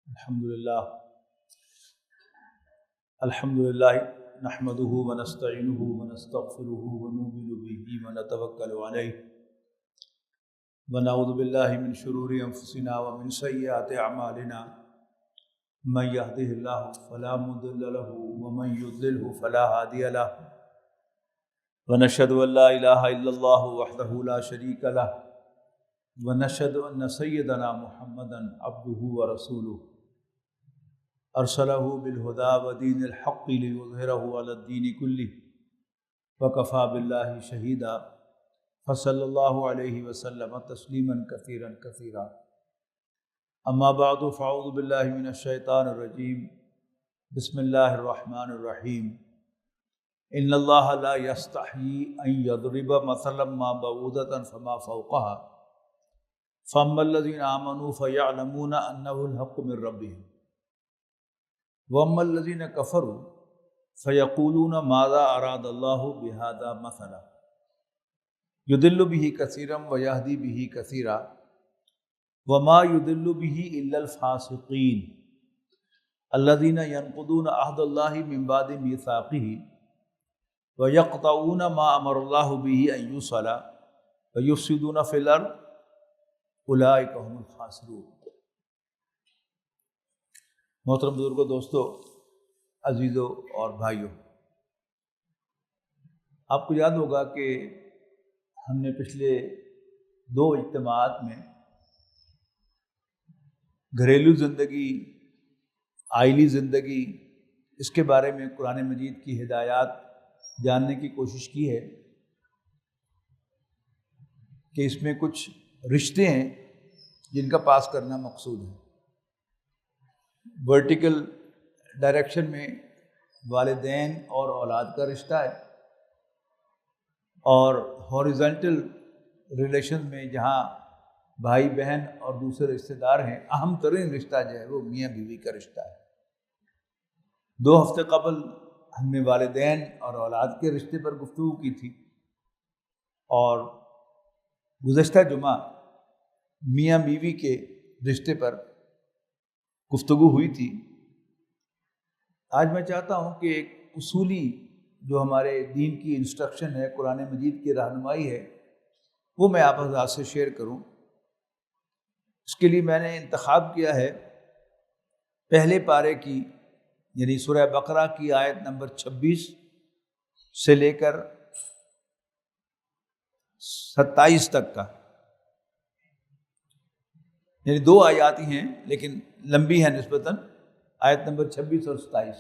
الحمدللہ نحمده ونستعینه ونستغفره ونؤمن به ونتوکل علیہ ونعوذ باللہ من شرور انفسنا ومن سیئات اعمالنا من یهده اللہ فلا مضل له ومن یضلل فلا ہادی له ونشهد ان لا الہ الا اللہ وحدہ لا شریک له ونشهد ان سیدنا محمدا عبدہ ورسولہ ارسلہ بالہدی ودین الحق لیظہرہ علی الدین کلہ وکفی باللہ شہیدا فصلی اللہ علیہ وسلم تسلیما کثیرا کثیرا اما بعد فاعوذ باللہ من الشیطان الرجیم بسم اللہ الرحمن الرحیم ان اللہ لا یستحیی ان یضرب مثلا ما بعوضۃ فما فوقها فاما الذین آمنوا فیعلمون انہ الحق من ربہم وَأَمَّا الَّذِينَ كَفَرُوا فَيَقُولُونَ مَاذَا أَرَادَ اللَّهُ بِهَذَا مَثَلًا يُضِلُّ بِهِ كَثِيرًا وَيَهْدِي بِهِ كَثِيرًا وَمَا يُضِلُّ بِهِ إِلَّا الْفَاسِقِينَ الَّذِينَ يَنقُضُونَ عَهْدَ اللَّهِ مِن بَعْدِ مِيثَاقِهِ وَيَقْطَعُونَ مَا أَمَرَ اللَّهُ بِهِ أَن يُوصَلَ وَيُفْسِدُونَ فِي الْأَرْضِ أُولَٰئِكَ هُمُ الْخَاسِرُونَ۔ محترم بزرگوں، دوستو، عزیزوں اور بھائیوں، آپ کو یاد ہوگا کہ ہم نے پچھلے 2 اجتماعات میں گھریلو زندگی، عائلی زندگی، اس کے بارے میں قرآن مجید کی ہدایات جاننے کی کوشش کی ہے کہ اس میں کچھ رشتے ہیں جن کا پاس کرنا مقصود ہے۔ ورٹیکل ڈائریکشن میں والدین اور اولاد کا رشتہ ہے، اور ہاریزونٹل ریلیشن میں جہاں بھائی بہن اور دوسرے رشتہ دار ہیں، اہم ترین رشتہ جو ہے وہ میاں بیوی کا رشتہ ہے۔ 2 ہفتے قبل ہم نے والدین اور اولاد کے رشتے پر گفتگو کی تھی، اور گزشتہ جمعہ میاں بیوی کے رشتے پر گفتگو ہوئی تھی۔ آج میں چاہتا ہوں کہ ایک اصولی جو ہمارے دین کی انسٹرکشن ہے، قرآن مجید کی رہنمائی ہے، وہ میں آپ حضرات سے شیئر کروں۔ اس کے لیے میں نے انتخاب کیا ہے پہلے پارے کی، یعنی سورہ بقرہ کی آیت نمبر 26 سے لے کر 27 تک کا، یعنی 2 آیات ہی ہیں لیکن لمبی ہے نسبتاً، آیت نمبر 26 اور 27۔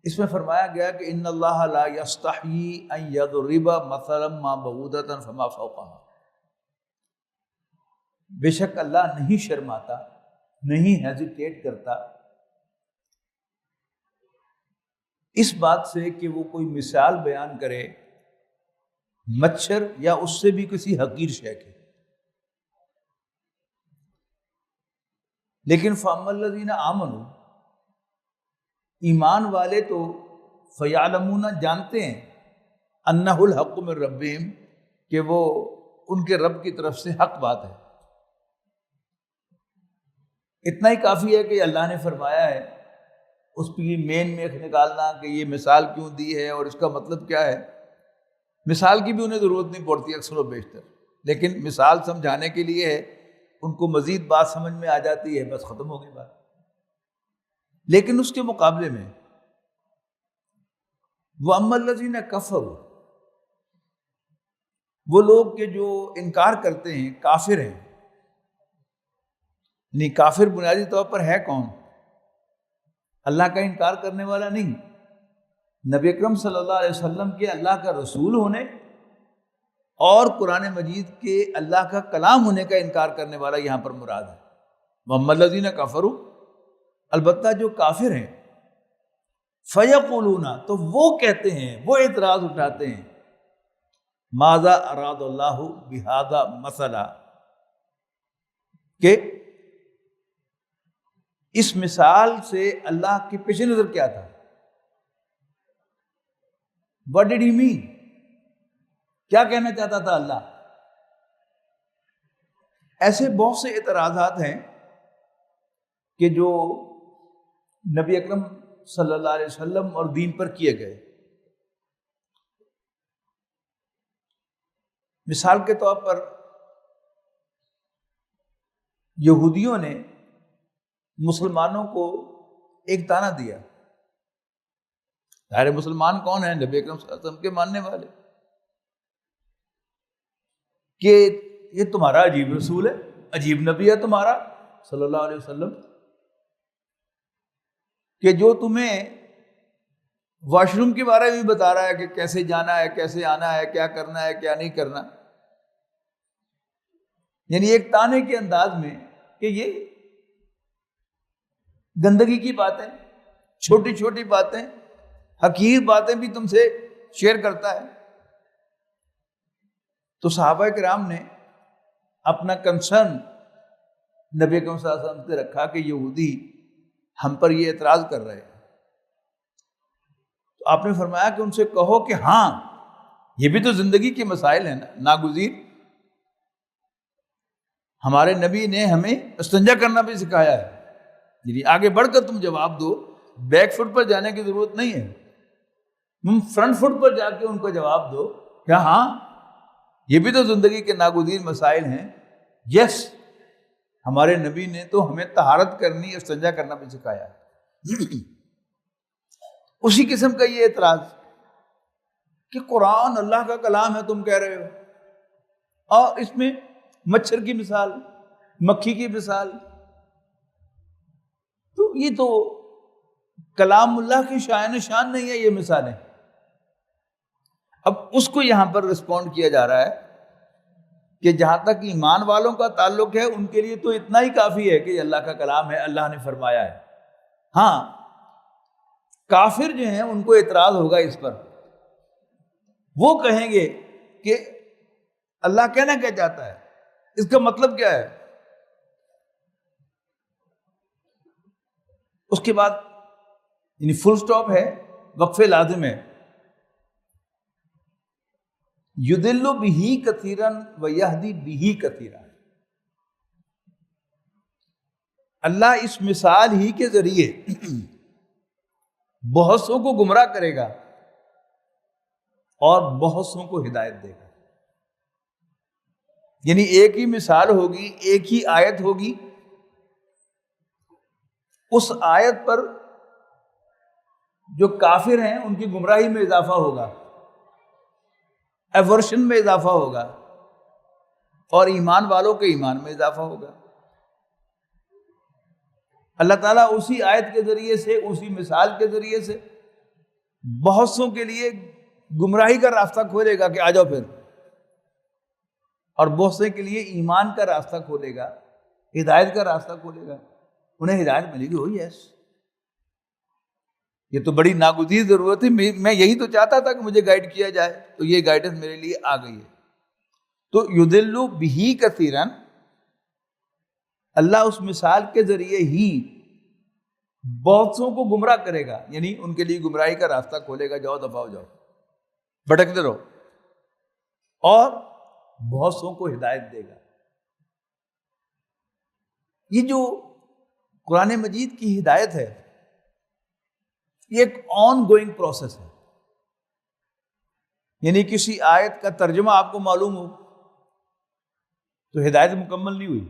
اس میں فرمایا گیا کہ ان اللہ لا یستحیی ان یضرب مثلا ما بعوضۃ فما فوقها، بے شک اللہ نہیں شرماتا، نہیں ہیزیٹیٹ کرتا اس بات سے کہ وہ کوئی مثال بیان کرے مچھر یا اس سے بھی کسی حقیر شے کی۔ لیکن فَأَمَّا الَّذِينَ آمَنُوا، ایمان والے تو فَيَعْلَمُونَ جانتے ہیں، أَنَّهُ الْحَقُّ مِن رَبِّهِمْ کہ وہ ان کے رب کی طرف سے حق بات ہے۔ اتنا ہی کافی ہے کہ اللہ نے فرمایا ہے، اس کی مین میں نکالنا کہ یہ مثال کیوں دی ہے اور اس کا مطلب کیا ہے۔ مثال کی بھی انہیں ضرورت نہیں پڑتی اکثر و بیشتر، لیکن مثال سمجھانے کے لیے ہے، ان کو مزید بات سمجھ میں آ جاتی ہے، بس ختم ہو گئی بات۔ لیکن اس کے مقابلے میں وَأَمَّا الَّذِينَ كَفَرُوا، وہ لوگ کہ جو انکار کرتے ہیں، کافر ہیں، یعنی کافر بنیادی طور پر ہے کون؟ اللہ کا انکار کرنے والا نہیں، نبی اکرم صلی اللہ علیہ وسلم کے اللہ کا رسول ہونے اور قرآن مجید کے اللہ کا کلام ہونے کا انکار کرنے والا یہاں پر مراد ہے۔ وَأَمَّا الَّذِينَ كَفَرُوا، البتہ جو کافر ہیں، فَيَقُولُونَ تو وہ کہتے ہیں، وہ اعتراض اٹھاتے ہیں، مَاذَا أَرَادَ اللَّهُ بِهَذَا مَثَلًا، کہ اس مثال سے اللہ کے پیش نظر کیا تھا۔ What did he mean؟ کیا کہنا چاہتا تھا اللہ؟ ایسے بہت سے اعتراضات ہیں کہ جو نبی اکرم صلی اللہ علیہ وسلم اور دین پر کیے گئے. مثال کے طور پر یہودیوں نے مسلمانوں کو ایک طعنہ دیا. ظاہر مسلمان کون ہیں؟ نبی اکرم صلی اللہ علیہ وسلم کے ماننے والے. کہ یہ تمہارا عجیب رسول ہے، عجیب نبی ہے تمہارا صلی اللہ علیہ وسلم، کہ جو تمہیں واش روم کے بارے میں بھی بتا رہا ہے کہ کیسے جانا ہے، کیسے آنا ہے، کیا کرنا ہے، کیا نہیں کرنا. یعنی ایک طعنے کے انداز میں کہ یہ گندگی کی باتیں، چھوٹی چھوٹی باتیں، حقیر باتیں بھی تم سے شیئر کرتا ہے. تو صحابہ کرام نے اپنا کنسرن نبی اکرم صلی اللہ علیہ وسلم سے رکھا کہ یہودی ہم پر یہ اعتراض کر رہے ہیں. تو آپ نے فرمایا کہ ان سے کہو کہ ہاں یہ بھی تو زندگی کے مسائل ہیں نا، ناگزیر. ہمارے نبی نے ہمیں استنجا کرنا بھی سکھایا ہے. یعنی آگے بڑھ کر تم جواب دو، بیک فٹ پر جانے کی ضرورت نہیں ہے، تم فرنٹ فٹ پر جا کے ان کو جواب دو کیا ہاں یہ بھی تو زندگی کے ناگزیر مسائل ہیں. یس، ہمارے نبی نے تو ہمیں طہارت کرنی، استنجا کرنا بھی سکھایا ہے. اسی قسم کا یہ اعتراض کہ قرآن اللہ کا کلام ہے تم کہہ رہے ہو، اور اس میں مچھر کی مثال، مکھی کی مثال، تو یہ تو کلام اللہ کی شان شان نہیں ہے یہ مثالیں. اب اس کو یہاں پر رسپونڈ کیا جا رہا ہے کہ جہاں تک ایمان والوں کا تعلق ہے ان کے لیے تو اتنا ہی کافی ہے کہ یہ اللہ کا کلام ہے، اللہ نے فرمایا ہے. ہاں کافر جو ہیں ان کو اعتراض ہوگا اس پر، وہ کہیں گے کہ اللہ کہنا کیا چاہتا ہے، اس کا مطلب کیا ہے. اس کے بعد یعنی فل سٹاپ ہے، وقفے لازم ہے. یضل بہ کثیرا ویہدی بہ کثیرا. اللہ اس مثال ہی کے ذریعے بہت سوں کو گمراہ کرے گا اور بہت سوں کو ہدایت دے گا. یعنی ایک ہی مثال ہوگی، ایک ہی آیت ہوگی، اس آیت پر جو کافر ہیں ان کی گمراہی میں اضافہ ہوگا، ایورشن میں اضافہ ہوگا، اور ایمان والوں کے ایمان میں اضافہ ہوگا. اللہ تعالیٰ اسی آیت کے ذریعے سے، اسی مثال کے ذریعے سے بہت سوں کے لیے گمراہی کا راستہ کھولے گا کہ آ جاؤ پھر، اور بہت سے کے لیے ایمان کا راستہ کھولے گا، ہدایت کا راستہ کھولے گا. انہیں ہدایت ملے گی. ہو یس، یہ تو بڑی ناگزیر ضرورت ہے، میں یہی تو چاہتا تھا کہ مجھے گائیڈ کیا جائے، تو یہ گائیڈنس میرے لیے آ گئی ہے. تو یضل بہ کثیرا، اللہ اس مثال کے ذریعے ہی بہت سوں کو گمراہ کرے گا، یعنی ان کے لیے گمراہی کا راستہ کھولے گا، جاؤ دفعہ ہو جاؤ، بھٹکتے رہو، اور بہت سوں کو ہدایت دے گا. یہ جو قرآن مجید کی ہدایت ہے یہ ایک آن گوئنگ پروسیس ہے. یعنی کسی آیت کا ترجمہ آپ کو معلوم ہو تو ہدایت مکمل نہیں ہوئی.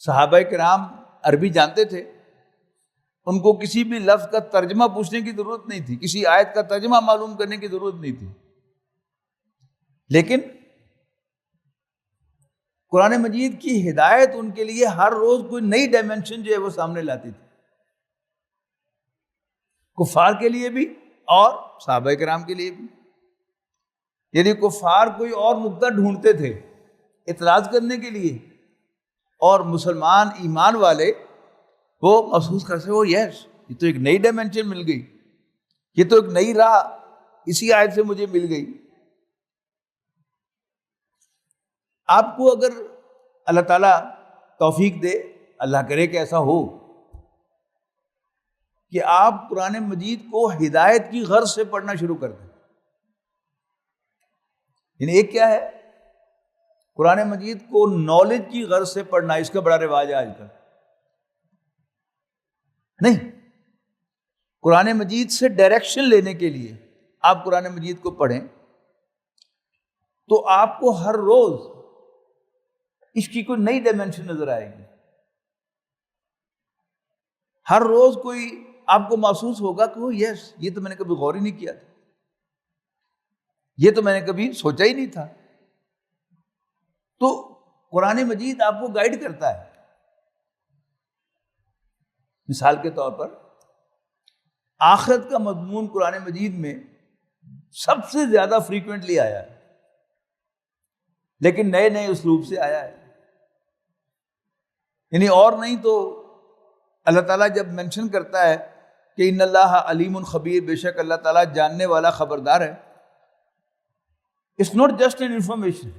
صحابہ کرام عربی جانتے تھے، ان کو کسی بھی لفظ کا ترجمہ پوچھنے کی ضرورت نہیں تھی، کسی آیت کا ترجمہ معلوم کرنے کی ضرورت نہیں تھی. لیکن قرآن مجید کی ہدایت ان کے لیے ہر روز کوئی نئی ڈائمنشن جو ہے وہ سامنے لاتی تھی، کفار کے لیے بھی اور صحابہ کرام کے لیے بھی. یعنی کفار کوئی اور نقطہ ڈھونڈتے تھے اعتراض کرنے کے لیے، اور مسلمان ایمان والے وہ محسوس کرتے وہ یس یہ تو ایک نئی ڈائمنشن مل گئی، یہ تو ایک نئی راہ اسی آیت سے مجھے مل گئی. آپ کو اگر اللہ تعالیٰ توفیق دے، اللہ کرے کہ ایسا ہو، کہ آپ قرآن مجید کو ہدایت کی غرض سے پڑھنا شروع کر دیں. یعنی ایک کیا ہے، قرآن مجید کو نالج کی غرض سے پڑھنا، اس کا بڑا رواج ہے آج کل. نہیں، قرآن مجید سے ڈائریکشن لینے کے لیے آپ قرآن مجید کو پڑھیں تو آپ کو ہر روز اس کی کوئی نئی ڈائمینشن نظر آئے گی. ہر روز کوئی آپ کو محسوس ہوگا کہ وہ یس، یہ تو میں نے کبھی غور ہی نہیں کیا تھا، یہ تو میں نے کبھی سوچا ہی نہیں تھا. تو قرآن مجید آپ کو گائیڈ کرتا ہے. مثال کے طور پر آخرت کا مضمون قرآن مجید میں سب سے زیادہ فریکوینٹلی آیا ہے، لیکن نئے نئے اسلوب سے آیا ہے. یعنی اور نہیں تو اللہ تعالیٰ جب مینشن کرتا ہے کہ ان اللہ علیم خبیر، بے شک اللہ تعالیٰ جاننے والا خبردار ہے، it's not just an information.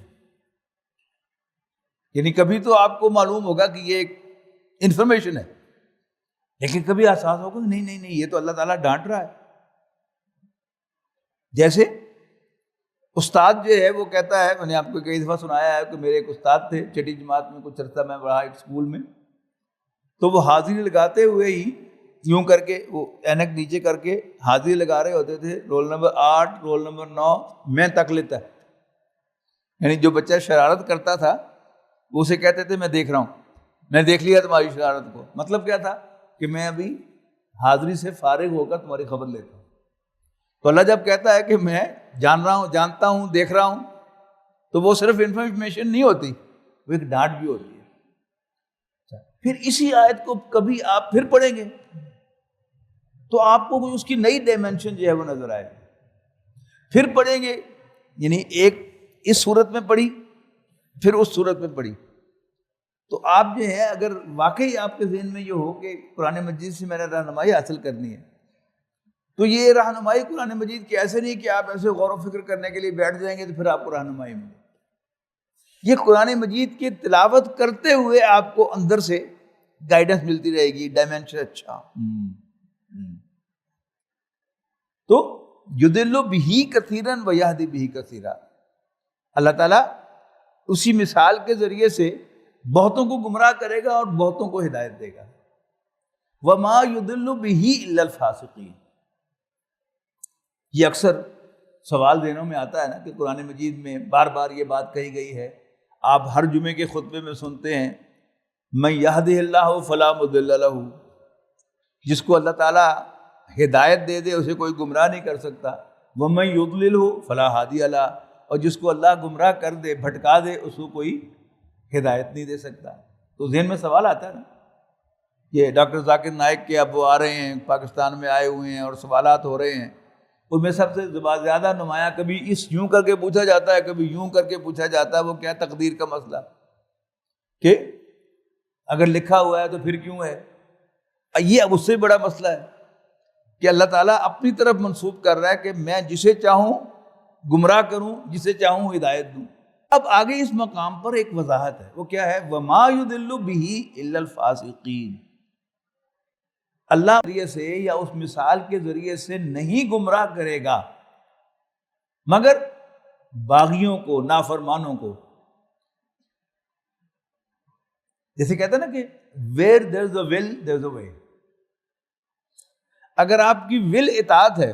یعنی کبھی تو آپ کو معلوم ہوگا کہ یہ ایک انفارمیشن ہے، لیکن کبھی احساس ہوگا کہ نہیں، یہ تو اللہ تعالیٰ ڈانٹ رہا ہے. جیسے استاد جو ہے وہ کہتا ہے، میں نے آپ کو کئی دفعہ سنایا ہے کہ میرے ایک استاد تھے چھٹی جماعت میں، کچھ عرصہ میں پڑھا ایک اسکول میں، تو وہ حاضری لگاتے ہوئے ہی یوں کر کے وہ اینک نیچے کر کے حاضری لگا رہے ہوتے تھے، رول نمبر 8، رول نمبر 9 میں تک لیتا ہے. یعنی جو بچہ شرارت کرتا تھا وہ اسے کہتے تھے میں دیکھ رہا ہوں، میں دیکھ لیا تمہاری شرارت کو. مطلب کیا تھا کہ میں ابھی حاضری سے فارغ ہو کر تمہاری خبر لیتا ہوں. تو اللہ جب کہتا ہے کہ میں جان رہا ہوں، جانتا ہوں، دیکھ رہا ہوں، تو وہ صرف انفارمیشن نہیں ہوتی، وہ ایک ڈانٹ بھی ہوتی ہے. پھر اسی آیت کو کبھی آپ پھر پڑھیں گے تو آپ کو اس کی نئی ڈائمینشن جو ہے وہ نظر آئے گی. پھر پڑھیں گے، یعنی ایک اس صورت میں پڑھی، پھر اس صورت میں پڑھی، تو آپ جو ہے اگر واقعی آپ کے ذہن میں یہ ہو کہ قرآن مجید سے میں نے رہنمائی حاصل کرنی ہے، تو یہ رہنمائی قرآن مجید کی ایسے نہیں کہ آپ ایسے غور و فکر کرنے کے لیے بیٹھ جائیں گے تو پھر آپ کو رہنمائی ملے. یہ قرآن مجید کی تلاوت کرتے ہوئے آپ کو اندر سے گائیڈنس ملتی رہے گی، ڈائمینشن. اچھا تو یضل بہ کثیرا ویہدی بہ کثیرا، اللہ تعالیٰ اسی مثال کے ذریعے سے بہتوں کو گمراہ کرے گا اور بہتوں کو ہدایت دے گا. وما یضل بہ الا الفاسقین. یہ اکثر سوال ذہنوں میں آتا ہے نا کہ قرآن مجید میں بار بار یہ بات کہی گئی ہے. آپ ہر جمعے کے خطبے میں سنتے ہیں من یہدہ اللہ فلا مضل لہ، جس کو اللہ تعالیٰ ہدایت دے دے اسے کوئی گمراہ نہیں کر سکتا. ومن یضللہ فلا ہادی لہ، اور جس کو اللہ گمراہ کر دے، بھٹکا دے، اس کو کوئی ہدایت نہیں دے سکتا. تو ذہن میں سوال آتا ہے نا کہ ڈاکٹر ذاکر نائک کے اب وہ آ رہے ہیں، پاکستان میں آئے ہوئے ہیں اور سوالات ہو رہے ہیں. ان میں سب سے زیادہ نمایاں کبھی اس یوں کر کے پوچھا جاتا ہے، کبھی یوں کر کے پوچھا جاتا ہے. وہ کیا تقدیر کا مسئلہ کہ اگر لکھا ہوا ہے تو پھر کیوں ہے. یہ اب اس سے بڑا مسئلہ ہے کہ اللہ تعالیٰ اپنی طرف منسوب کر رہا ہے کہ میں جسے چاہوں گمراہ کروں، جسے چاہوں ہدایت دوں. اب آگے اس مقام پر ایک وضاحت ہے، وہ کیا ہے؟ وما یضل بہ الا الفاسقین. اللہ ذریعے سے یا اس مثال کے ذریعے سے نہیں گمراہ کرے گا مگر باغیوں کو، نافرمانوں کو. جیسے کہتے ہیں نا کہ where there's a will there's a way. اگر آپ کی ول اطاعت ہے،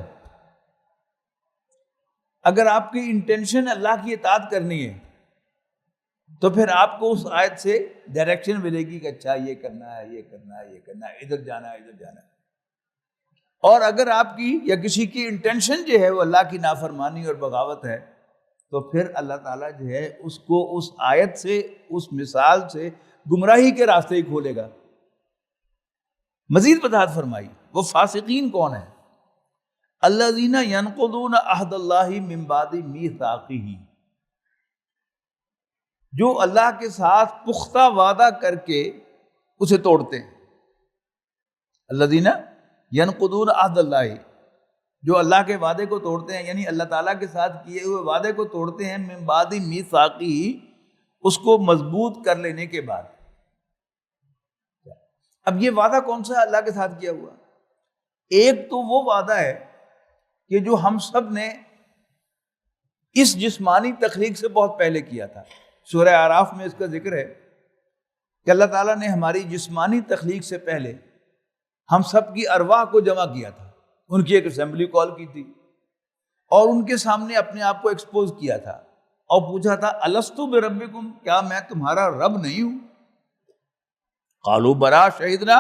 اگر آپ کی انٹینشن اللہ کی اطاعت کرنی ہے، تو پھر آپ کو اس آیت سے ڈائریکشن ملے گی کہ اچھا یہ کرنا ہے، یہ کرنا ہے، یہ کرنا ہے، ادھر جانا ہے، ادھر جانا ہے. اور اگر آپ کی یا کسی کی انٹینشن جو ہے وہ اللہ کی نافرمانی اور بغاوت ہے، تو پھر اللہ تعالیٰ جو ہے اس کو اس آیت سے، اس مثال سے گمراہی کے راستے ہی کھولے گا. مزید وضاحت فرمائی وہ فاسقین کون ہیں؟ الذین ینقضون عہد اللہ من بعد میثاقہ، جو اللہ کے ساتھ پختہ وعدہ کر کے اسے توڑتے ہیں. الذین ینقضون عہد اللہ، جو اللہ کے وعدے کو توڑتے ہیں، یعنی اللہ تعالیٰ کے ساتھ کیے ہوئے وعدے کو توڑتے ہیں. من بعد میثاقہ، اس کو مضبوط کر لینے کے بعد. اب یہ وعدہ کون سا ہے اللہ کے ساتھ کیا ہوا؟ ایک تو وہ وعدہ ہے کہ جو ہم سب نے اس جسمانی تخلیق سے بہت پہلے کیا تھا، سورہ اعراف میں اس کا ذکر ہے کہ اللہ تعالیٰ نے ہماری جسمانی تخلیق سے پہلے ہم سب کی ارواح کو جمع کیا تھا، ان کی ایک اسمبلی کال کی تھی اور ان کے سامنے اپنے آپ کو ایکسپوز کیا تھا اور پوچھا تھا الست بربکم، کیا میں تمہارا رب نہیں ہوں؟ قالوا بلا شہدنا،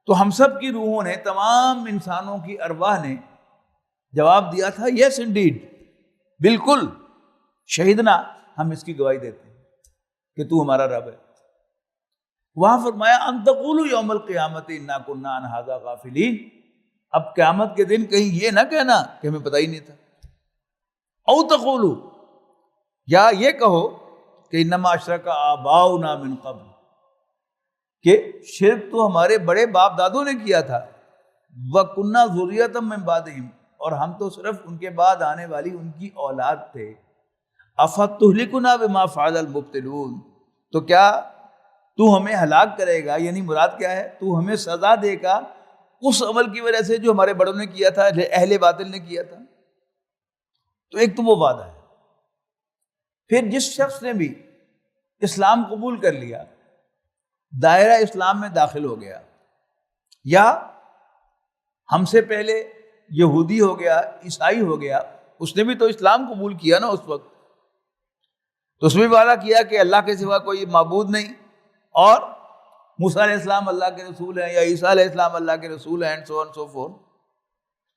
تو ہم سب کی روحوں نے، تمام انسانوں کی ارواح نے جواب دیا تھا یس انڈیڈ، بالکل، شہدنا، ہم اس کی گواہی دیتے ہیں کہ تو ہمارا رب ہے۔ وہاں فرمایا ان تقولوا یوم القیامت انا کنا عن ھذا غافلین، اب قیامت کے دن کہیں یہ نہ کہنا کہ ہمیں پتہ ہی نہیں تھا، او تقولوا، یا یہ کہو کہ انما اشرک آباؤنا من قبل، کہ شرک تو ہمارے بڑے باپ دادوں نے کیا تھا، وَكُنَّا ذُرِّيَّةً مِّن بَعْدِهِمْ، اور ہم تو صرف ان کے بعد آنے والی ان کی اولاد تھے۔ أَفَتُهْلِكُنَا بِمَا فَعَلَ الْمُبْطِلُونَ، تو کیا تو ہمیں ہلاک کرے گا، یعنی مراد کیا ہے، تو ہمیں سزا دے گا اس عمل کی وجہ سے جو ہمارے بڑوں نے کیا تھا، اہل باطل نے کیا تھا۔ تو ایک تو وہ وعدہ ہے۔ پھر جس شخص نے بھی اسلام قبول کر لیا، دائرہ اسلام میں داخل ہو گیا، یا ہم سے پہلے یہودی ہو گیا، عیسائی ہو گیا، اس نے بھی تو اسلام قبول کیا نا اس وقت، تو اس میں بھی وعدہ کیا کہ اللہ کے سوا کوئی معبود نہیں، اور موسیٰ علیہ السلام اللہ کے رسول ہیں، یا عیسیٰ علیہ السلام اللہ کے رسول ہیں، so on so forth،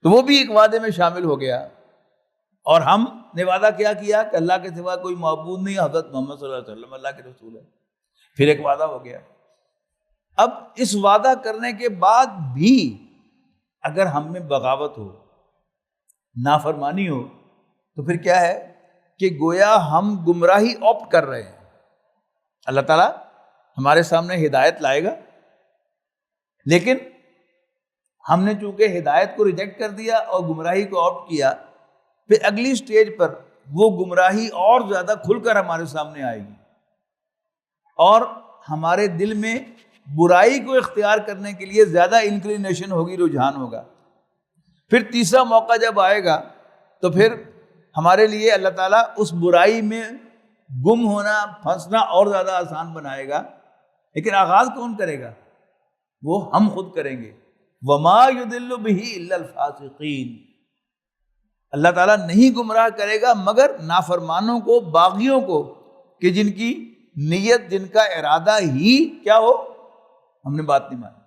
تو وہ بھی ایک وعدے میں شامل ہو گیا۔ اور ہم نے وعدہ کیا کہ اللہ کے سوا کوئی معبود نہیں، حضرت محمد صلی اللہ علیہ وسلم اللہ کے رسول ہیں، پھر ایک وعدہ ہو گیا۔ اب اس وعدہ کرنے کے بعد بھی اگر ہم میں بغاوت ہو، نافرمانی ہو، تو پھر کیا ہے کہ گویا ہم گمراہی آپٹ کر رہے ہیں۔ اللہ تعالیٰ ہمارے سامنے ہدایت لائے گا، لیکن ہم نے چونکہ ہدایت کو ریجیکٹ کر دیا اور گمراہی کو آپٹ کیا، پھر اگلی سٹیج پر وہ گمراہی اور زیادہ کھل کر ہمارے سامنے آئے گی، اور ہمارے دل میں برائی کو اختیار کرنے کے لیے زیادہ انکلینیشن ہوگی، رجحان ہوگا۔ پھر تیسرا موقع جب آئے گا تو پھر ہمارے لیے اللہ تعالیٰ اس برائی میں گم ہونا، پھنسنا اور زیادہ آسان بنائے گا، لیکن آغاز کون کرے گا؟ وہ ہم خود کریں گے۔ وَمَا يُضِلُّ بِهِ إِلَّا الْفَاسِقِينَ، اللہ تعالیٰ نہیں گمراہ کرے گا مگر نافرمانوں کو، باغیوں کو، کہ جن کی نیت، جن کا ارادہ ہی کیا ہو، ہم نے بات نہیں مانی۔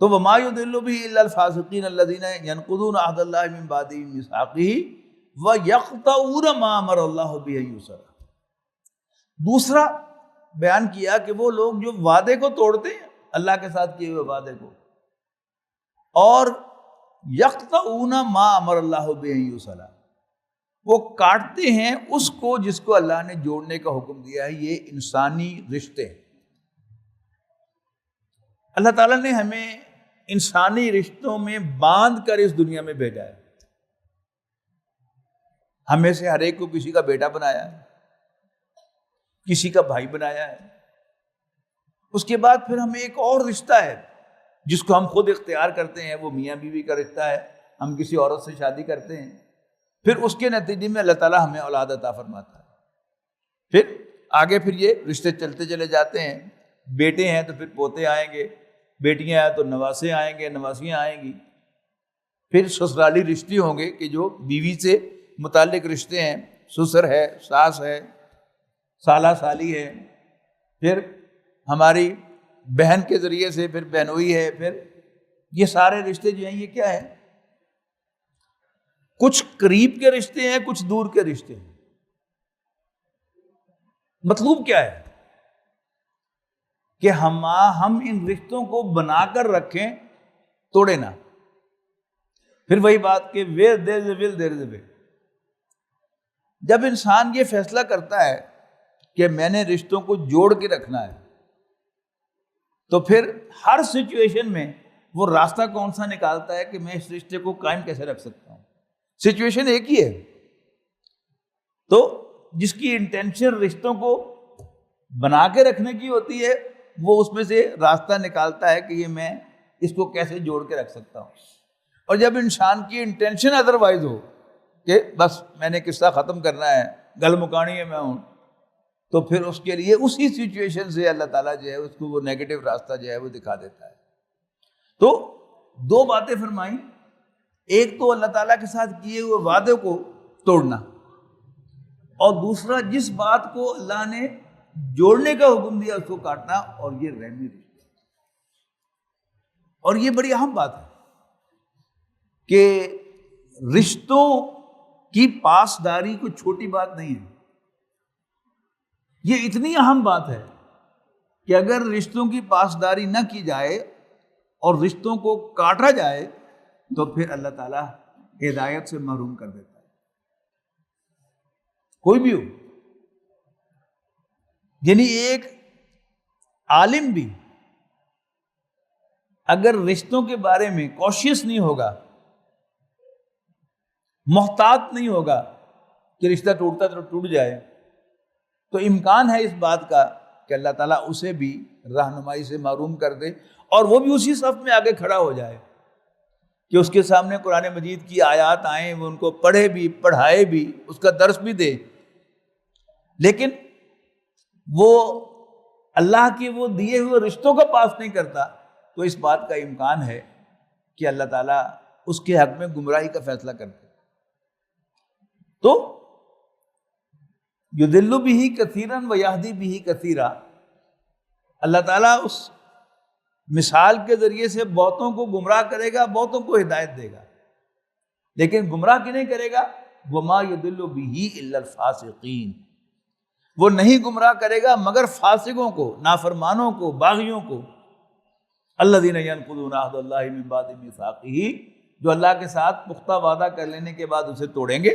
تو وما يضل به الا الفاسقين الذين ينقضون عهد الله من بعد ميثاقه ويقطعون ما امر الله به ان يوصل۔ دوسرا بیان کیا کہ وہ لوگ جو وعدے کو توڑتے ہیں، اللہ کے ساتھ کیے ہوئے وعدے کو، اور یقطعون ما امر اللہ به ان يوصل، وہ کاٹتے ہیں اس کو جس کو اللہ نے جوڑنے کا حکم دیا ہے۔ یہ انسانی رشتے ہیں۔ اللہ تعالیٰ نے ہمیں انسانی رشتوں میں باندھ کر اس دنیا میں بھیجا ہے۔ ہمیں سے ہر ایک کو کسی کا بیٹا بنایا ہے، کسی کا بھائی بنایا ہے۔ اس کے بعد پھر ہمیں ایک اور رشتہ ہے جس کو ہم خود اختیار کرتے ہیں، وہ میاں بیوی کا رشتہ ہے۔ ہم کسی عورت سے شادی کرتے ہیں، پھر اس کے نتیجے میں اللہ تعالیٰ ہمیں اولاد عطا فرماتا ہے۔ پھر آگے پھر یہ رشتے چلتے چلے جاتے ہیں، بیٹے ہیں تو پھر پوتے آئیں گے، بیٹیاں ہیں تو نواسے آئیں گے، نواسیاں آئیں گی، پھر سسرالی رشتے ہوں گے کہ جو بیوی سے متعلق رشتے ہیں، سسر ہے، ساس ہے، سالہ سالی ہے، پھر ہماری بہن کے ذریعے سے پھر بہنوئی ہے، پھر یہ سارے رشتے جو ہیں یہ کیا ہے؟ کچھ قریب کے رشتے ہیں، کچھ دور کے رشتے ہیں۔ مطلوب کیا ہے کہ ہم ان رشتوں کو بنا کر رکھیں، توڑے نہ۔ پھر وہی بات کہ where there is a will there is a way۔ جب انسان یہ فیصلہ کرتا ہے کہ میں نے رشتوں کو جوڑ کے رکھنا ہے، تو پھر ہر سچویشن میں وہ راستہ کون سا نکالتا ہے کہ میں اس رشتے کو قائم کیسے رکھ سکتا ہوں۔ سچویشن ایک ہی ہے، تو جس کی انٹینشن رشتوں کو بنا کے رکھنے کی ہوتی ہے، وہ اس میں سے راستہ نکالتا ہے کہ یہ میں اس کو کیسے جوڑ کے رکھ سکتا ہوں۔ اور جب انسان کی انٹینشن ادروائز ہو کہ بس میں نے قصہ ختم کرنا ہے، گل مکانی ہے میں ہوں، تو پھر اس کے لیے اسی سچویشن سے اللہ تعالیٰ جو ہے اس کو وہ نیگیٹو راستہ جو ہے وہ دکھا دیتا ہے۔ تو دو باتیں فرمائیں، ایک تو اللہ تعالیٰ کے ساتھ کیے ہوئے وعدے کو توڑنا، اور دوسرا جس بات کو اللہ نے جوڑنے کا حکم دیا اس کو کاٹنا، اور یہ رحمی رشتے۔ اور یہ بڑی اہم بات ہے کہ رشتوں کی پاسداری کوئی چھوٹی بات نہیں ہے، یہ اتنی اہم بات ہے کہ اگر رشتوں کی پاسداری نہ کی جائے اور رشتوں کو کاٹا جائے تو پھر اللہ تعالیٰ ہدایت سے محروم کر دیتا ہے، کوئی بھی ہو۔ یعنی ایک عالم بھی اگر رشتوں کے بارے میں کوشش نہیں ہوگا، محتاط نہیں ہوگا کہ رشتہ ٹوٹتا تو ٹوٹ جائے، تو امکان ہے اس بات کا کہ اللہ تعالیٰ اسے بھی رہنمائی سے محروم کر دے، اور وہ بھی اسی صف میں آگے کھڑا ہو جائے کہ اس کے سامنے قرآن مجید کی آیات آئیں، وہ ان کو پڑھے بھی، پڑھائے بھی، اس کا درس بھی دے، لیکن وہ اللہ کے وہ دیے ہوئے رشتوں کا پاس نہیں کرتا، تو اس بات کا امکان ہے کہ اللہ تعالیٰ اس کے حق میں گمراہی کا فیصلہ کرتے۔ تو یضل بہ کثیرا ویہدی بہ کثیرا، اللہ تعالیٰ اس مثال کے ذریعے سے بہتوں کو گمراہ کرے گا، بہتوں کو ہدایت دے گا، لیکن گمراہ کنہیں کرے گا؟ وما یضل بہ الا الفاسقین، وہ نہیں گمراہ کرے گا مگر فاسقوں کو، نافرمانوں کو، باغیوں کو۔ الذین ینقضون عہد اللہ من بعد میثاقہ، جو اللہ کے ساتھ پختہ وعدہ کر لینے کے بعد اسے توڑیں گے،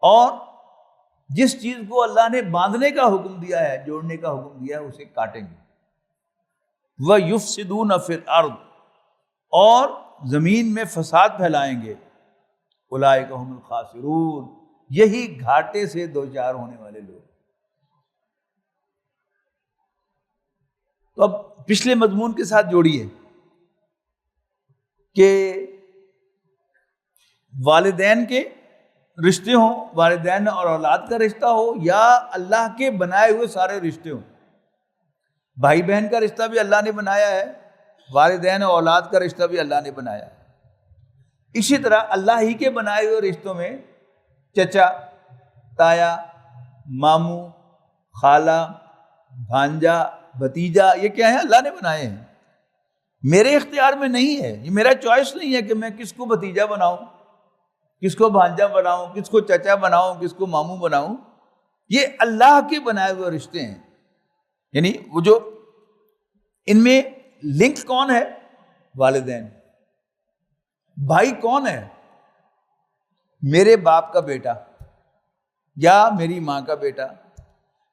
اور جس چیز کو اللہ نے باندھنے کا حکم دیا ہے، جوڑنے کا حکم دیا ہے، اسے کاٹیں گے۔ وَيُفْسِدُونَ فِي الْأَرْضِ، اور زمین میں فساد پھیلائیں گے۔ اولئک ھم الخاسرون، یہی گھاٹے سے دوچار ہونے والے لوگ۔ تو اب پچھلے مضمون کے ساتھ جوڑیے کہ والدین کے رشتے ہوں، والدین اور اولاد کا رشتہ ہو، یا اللہ کے بنائے ہوئے سارے رشتے ہوں۔ بھائی بہن کا رشتہ بھی اللہ نے بنایا ہے، والدین اور اولاد کا رشتہ بھی اللہ نے بنایا ہے۔ اسی طرح اللہ ہی کے بنائے ہوئے رشتوں میں چچا، تایا، ماموں، خالہ، بھانجا، بھتیجا، یہ کیا ہے؟ اللہ نے بنائے ہیں، میرے اختیار میں نہیں ہے، یہ میرا چوائس نہیں ہے کہ میں کس کو بھتیجا بناؤں، کس کو بھانجا بناؤں، کس کو چچا بناؤں، کس کو ماموں بناؤں۔ یہ اللہ کے بنائے ہوئے رشتے ہیں۔ یعنی وہ جو ان میں لنک کون ہے؟ والدین۔ بھائی کون ہے؟ میرے باپ کا بیٹا یا میری ماں کا بیٹا۔